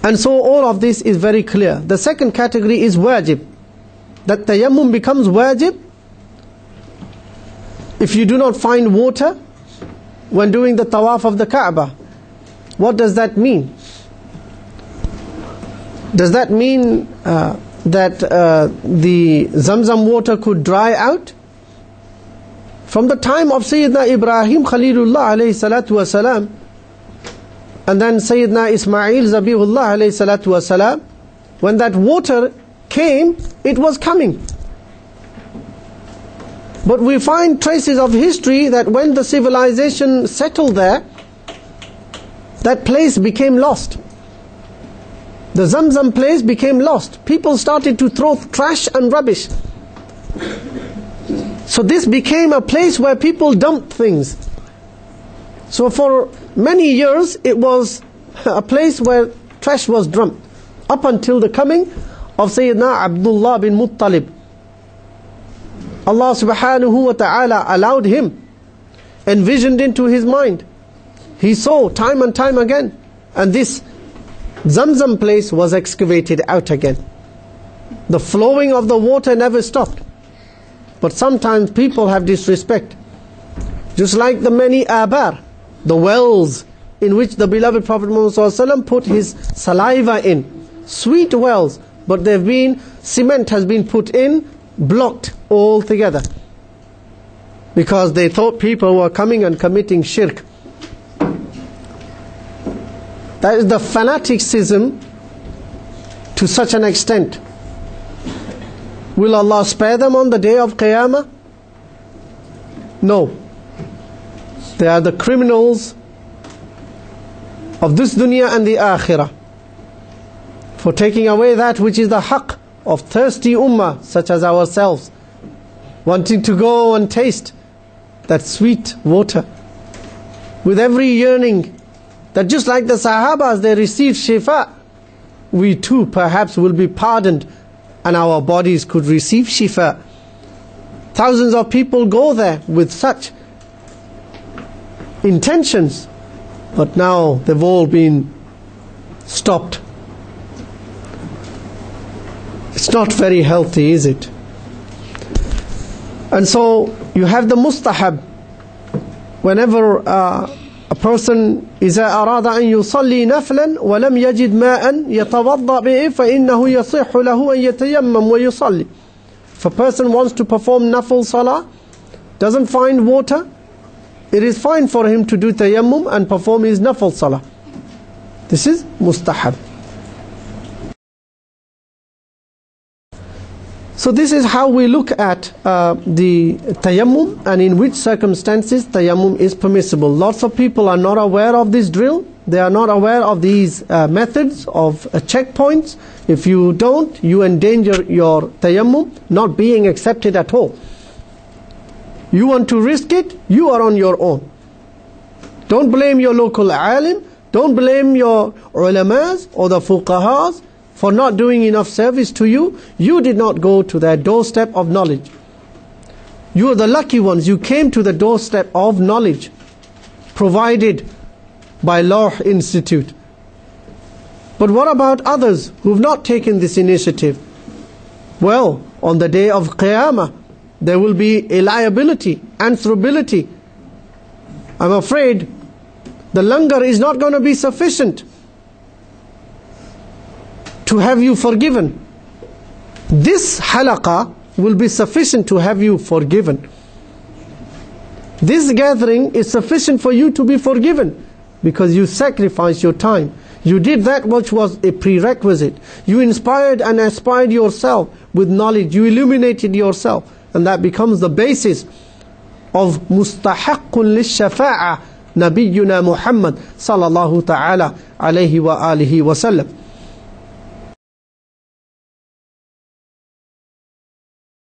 And so all of this is very clear. The second category is wajib. That tayammum becomes wajib if you do not find water when doing the tawaaf of the Kaaba. What does that mean? Does that mean that the Zamzam water could dry out? From the time of Sayyidina Ibrahim Khalilullah alayhi salatu wasalam, and then Sayyidina Ismail Zabihullah alayhi salatu wasalam, when that water came, it was coming. But we find traces of history that when the civilization settled there, that place became lost. The Zamzam place became lost. People started to throw trash and rubbish. So this became a place where people dumped things. So for many years it was a place where trash was dumped, up until the coming of Sayyidina Abdullah bin Muttalib. Allah subhanahu wa ta'ala allowed him, envisioned into his mind. He saw time and time again, and this Zamzam place was excavated out again. The flowing of the water never stopped. But sometimes people have disrespect. Just like the many abar, the wells in which the beloved Prophet Muhammad ﷺ put his saliva in. Sweet wells, but cement has been put in, blocked all together. Because they thought people were coming and committing shirk. That is the fanaticism to such an extent. Will Allah spare them on the day of Qiyamah? No. They are the criminals of this dunya and the akhirah, for taking away that which is the haqq of thirsty ummah such as ourselves, wanting to go and taste that sweet water with every yearning that just like the Sahabas they received shifa, we too perhaps will be pardoned and our bodies could receive shifa. Thousands of people go there with such intentions, but now they've all been stopped. It's not very healthy, is it? And so you have the mustahab. Whenever a person إذا أراد أن يصلي نفلا ولم يجد ماء يتوضأ به فإنه يصح له أن يتيمم ويصلي. If a person wants to perform nafil salah, doesn't find water, it is fine for him to do tayammum and perform his nafil salah. This is mustahab. So this is how we look at the tayammum and in which circumstances tayammum is permissible. Lots of people are not aware of this drill. They are not aware of these methods of checkpoints. If you don't, you endanger your tayammum not being accepted at all. You want to risk it, you are on your own. Don't blame your local alim, don't blame your ulamas or the fuqahas for not doing enough service to you. You did not go to their doorstep of knowledge. You are the lucky ones. You came to the doorstep of knowledge provided by Al-Lawh Institute. But what about others who have not taken this initiative? Well, on the day of Qiyamah, there will be a liability, answerability. I'm afraid the langar is not going to be sufficient to have you forgiven. This halaqah will be sufficient to have you forgiven. This gathering is sufficient for you to be forgiven because you sacrificed your time. You did that which was a prerequisite. You inspired and aspired yourself with knowledge. You illuminated yourself, and that becomes the basis of mustahaqqun lish-shafa'ah Nabiyyuna Muhammad sallallahu ta'ala alayhi wa alihi wa sallam.